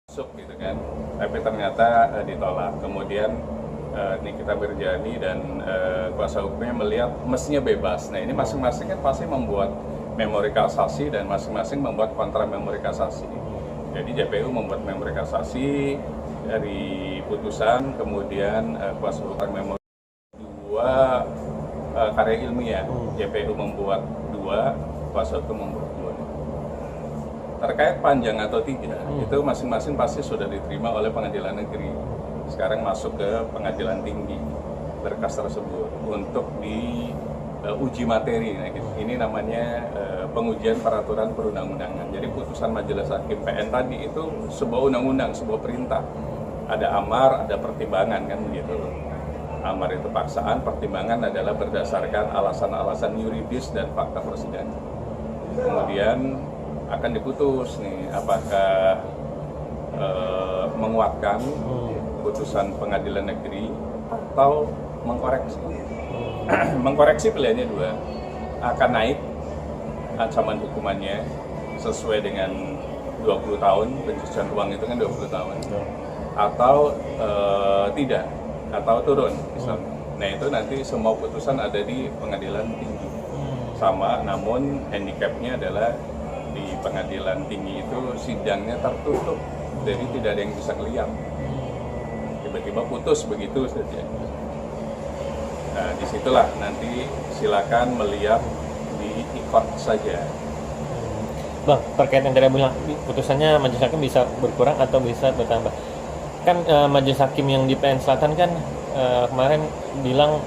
masuk gitu kan, tapi ternyata ditolak. Kemudian Nikita Mirzani dan kuasa hukumnya melihat mestinya bebas. Nah ini masing-masing kan pasti membuat memori kasasi dan masing-masing membuat kontra memori kasasi. Jadi JPU membuat memori kasasi dari putusan, kemudian kuasa hukum memori dua karya ilmiah. JPU membuat dua, kuasa hukum membuat dua. Terkait panjang atau tidak, itu masing-masing pasti sudah diterima oleh pengadilan negeri. Sekarang masuk ke pengadilan tinggi berkas tersebut untuk diuji materi. Nah, ini namanya pengujian peraturan perundang-undangan. Jadi putusan Majelis Hakim PN tadi itu sebuah undang-undang, sebuah perintah. Ada amar, ada pertimbangan kan begitu. Amar itu paksaan, pertimbangan adalah berdasarkan alasan-alasan yuridis dan fakta persidangan. Kemudian akan diputus nih apakah menguatkan putusan pengadilan negeri atau mengkoreksi. Mengkoreksi pilihannya dua, akan naik ancaman hukumannya sesuai dengan 20 tahun, pencucian uang itu kan 20 tahun, atau tidak, atau turun misalnya. Nah itu nanti semua putusan ada di pengadilan tinggi sama, namun handicapnya adalah di pengadilan tinggi itu sidangnya tertutup, jadi tidak ada yang bisa ngeliat, tiba-tiba putus begitu saja. Nah disitulah nanti silakan melihat di ikot saja. Bang, terkait yang tadi bilang putusannya Majelis Hakim bisa berkurang atau bisa bertambah, kan Majelis Hakim yang di PN Selatan kan kemarin bilang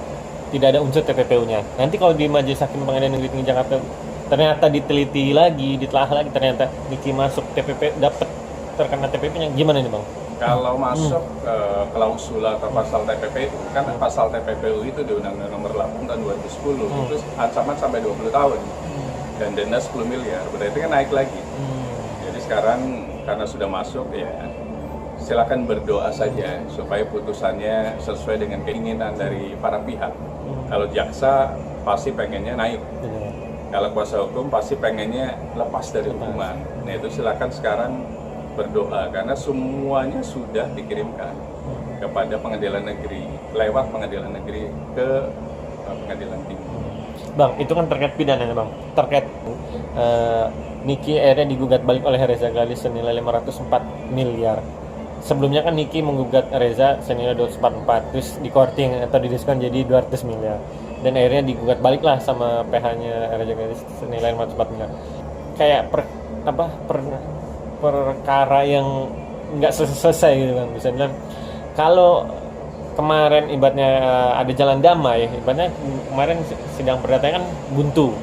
tidak ada unsur TPPU-nya. Nanti kalau di Majelis Hakim Pengadilan Negeri Tinggi Jakarta ternyata diteliti lagi, ditelaah lagi, ternyata Niki masuk TPP, dapat terkena TPP-nya, gimana nih Bang? Kalau masuk klausula atau pasal TPP itu, kan pasal TPPU itu di Undang-Undang Nomor 8 tahun 2010 itu ancaman sampai 20 tahun dan denda 10 miliar, berarti kan naik lagi. Jadi sekarang karena sudah masuk ya silakan berdoa saja supaya putusannya sesuai dengan keinginan dari para pihak. Kalau jaksa pasti pengennya naik. Kalau kuasa hukum pasti pengennya lepas dari hukuman. Nah itu silakan sekarang berdoa karena semuanya sudah dikirimkan kepada pengadilan negeri, lewat pengadilan negeri ke pengadilan tinggi. Bang, itu kan terkait pidana ya Bang. Terkait Niki akhirnya digugat balik oleh Reza Ghali senilai 504 miliar. Sebelumnya kan Niki menggugat Reza senilai 244, terus di korting atau didiskon jadi 200 miliar. Dan akhirnya digugat balik lah sama PH-nya Reza Ghali senilai 504 miliar. Kayak perkara yang nggak selesai gitu kan. Bisa bilang kalau kemarin ibaratnya ada jalan damai, ibaratnya kemarin sidang perdata kan buntu.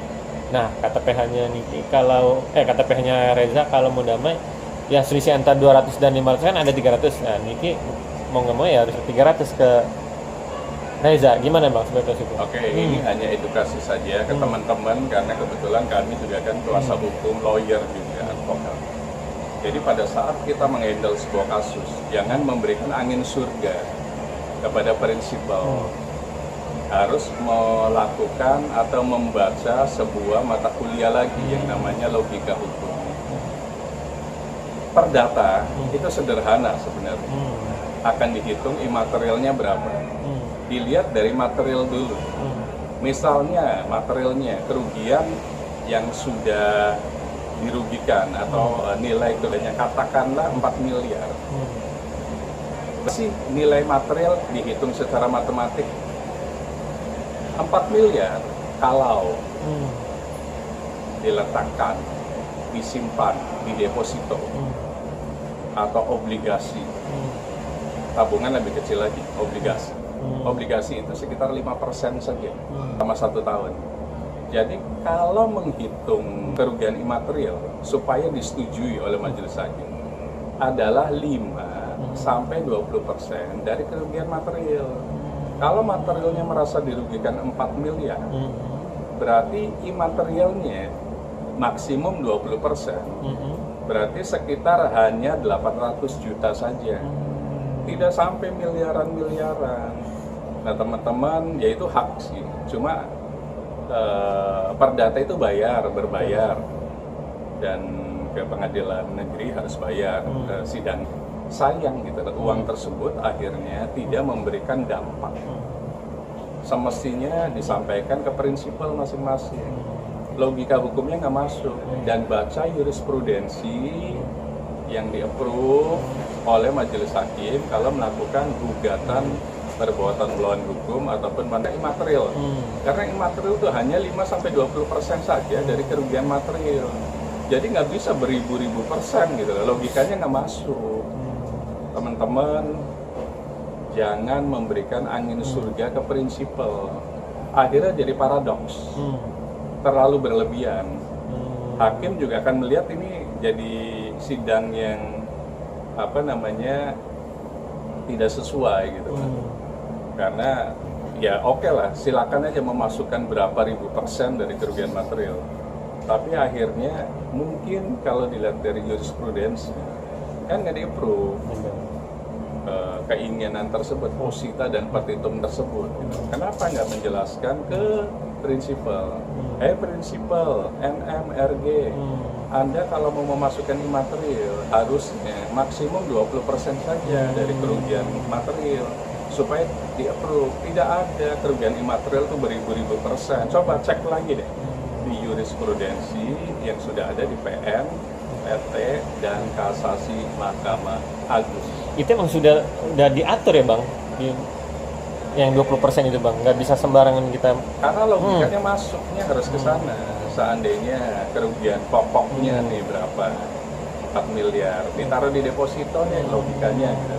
Nah kata PH-nya Niki kata PH-nya Reza kalau mau damai ya selisih antara 200 dan 500 kan ada 300. Nah Niki mau nggak mau ya harus 300 ke Reza. Gimana Bang sebenarnya itu? Oke, ini hanya edukasi saja ke teman-teman karena kebetulan kami juga kan kuasa hukum, lawyer juga, advokat. Jadi pada saat kita menghandle sebuah kasus, jangan memberikan angin surga kepada prinsipal. Harus melakukan atau membaca sebuah mata kuliah lagi yang namanya logika hukum. Perdata itu sederhana sebenarnya. Akan dihitung imaterialnya berapa. Dilihat dari material dulu. Misalnya materialnya kerugian yang sudah dirugikan atau nilai kerugiannya katakanlah 4 miliar. Masih nilai material dihitung secara matematik 4 miliar kalau diletakkan, disimpan di deposito atau obligasi. Tabungan lebih kecil lagi, obligasi. Obligasi itu sekitar 5% saja selama 1 tahun. Jadi kalau menghitung kerugian imaterial supaya disetujui oleh majelis hakim adalah 5 sampai 20% dari kerugian material. Kalau materialnya merasa dirugikan 4 miliar, berarti imaterialnya maksimum 20%. Berarti sekitar hanya 800 juta saja. Tidak sampai miliaran-miliaran. Nah teman-teman, yaitu hak sih. Cuma perdata itu berbayar. Dan ke pengadilan negeri harus bayar sidang. sayang gitu, uang tersebut akhirnya tidak memberikan dampak. Semestinya disampaikan ke prinsipal masing-masing. Logika hukumnya nggak masuk, dan baca jurisprudensi yang di-approve oleh majelis hakim kalau melakukan gugatan perbuatan melawan hukum ataupun mana imaterial. Karena imaterial itu hanya 5-20% saja dari kerugian material. Jadi nggak bisa beribu-ribu persen gitu, logikanya nggak masuk. Teman-teman, jangan memberikan angin surga ke prinsipal. Akhirnya jadi paradoks, terlalu berlebihan. Hakim juga akan melihat ini jadi sidang yang tidak sesuai gitu kan. Karena ya oke lah, silakan aja memasukkan berapa ribu persen dari kerugian material. Tapi akhirnya mungkin kalau dilihat dari jurisprudensi kan nggak di-approve keinginan tersebut, posita dan petitum tersebut gitu. Kenapa nggak menjelaskan ke prinsipal? Prinsipal NMRG, Anda kalau mau memasukkan imaterial harusnya maksimum 20% saja dari kerugian material supaya di-approve. Tidak ada kerugian imaterial itu beribu-ribu persen. Coba cek lagi deh di jurisprudensi yang sudah ada di PN, PT, dan Kasasi Mahkamah Agung. Itu emang sudah diatur ya Bang? Yang 20% itu Bang, nggak bisa sembarangan kita. Karena logikanya masuknya harus ke sana. Seandainya kerugian pokoknya nih berapa? 4 miliar, ditaruh di deposito nih logikanya gitu.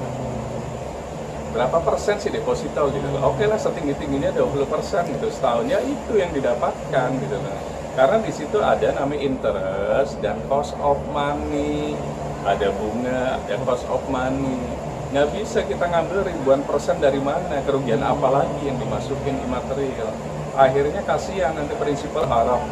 Berapa persen sih deposito gitu loh. Oke lah, setinggi-tingginya 20% gitu. Setahunnya itu yang didapatkan gitu loh. Karena di situ ada namanya interest dan cost of money. Ada bunga, ada cost of money. Nggak bisa kita ngambil ribuan persen dari mana, kerugian apa lagi yang dimasukin imaterial. Akhirnya kasihan nanti prinsipal harap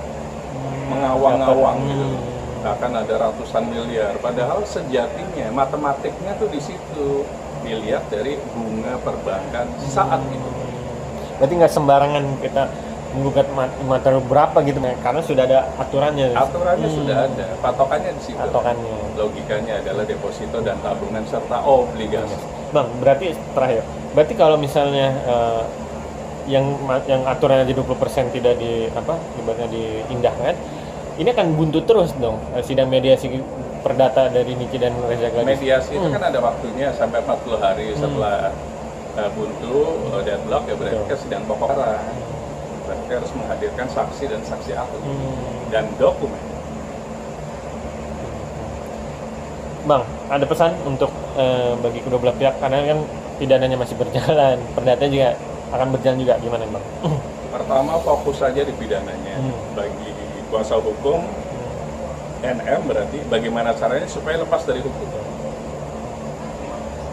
mengawang-awang gitu. Akan ada ratusan miliar. Padahal sejatinya matematiknya tuh di situ. Dilihat dari bunga perbankan saat itu. Berarti nggak sembarangan kita menggugat material berapa gitu, karena sudah ada aturannya. Aturannya sudah ada, patokannya di situ. Patokannya. Logikanya adalah deposito dan tabungan serta obligasi. Bang, berarti terakhir. Berarti kalau misalnya yang aturannya di 20% tidak ibaratnya diindahkan, ini akan buntu terus dong sidang mediasi perdata dari Niki dan Reza Gadis. Mediasi itu kan ada waktunya sampai 40 hari setelah buntu deadlock ya, berarti ke sidang pokok perkara. Berarti harus menghadirkan saksi dan saksi ahli dan dokumen. Bang, ada pesan untuk bagi kedua belah pihak, karena kan pidananya masih berjalan, perdata juga akan berjalan juga, gimana Bang? Pertama, fokus saja di pidananya. Bagi kuasa hukum NM berarti bagaimana caranya supaya lepas dari hukum.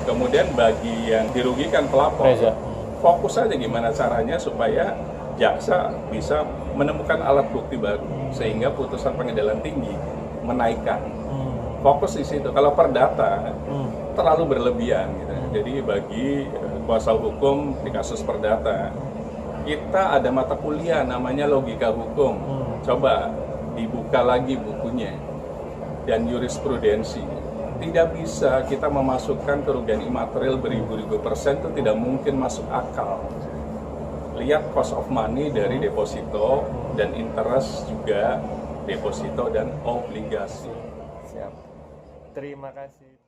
Kemudian bagi yang dirugikan pelapor, Reza, fokus saja gimana caranya supaya jaksa bisa menemukan alat bukti baru sehingga putusan pengadilan tinggi menaikkan. Fokus di situ. Kalau perdata terlalu berlebihan gitu. Jadi bagi kuasa hukum di kasus perdata, kita ada mata kuliah namanya logika hukum. Coba dibuka lagi bukunya dan jurisprudensi. Tidak bisa kita memasukkan kerugian imaterial beribu-ribu persen, itu tidak mungkin masuk akal. Lihat cost of money dari deposito dan interest juga deposito dan obligasi. siap. Terima kasih.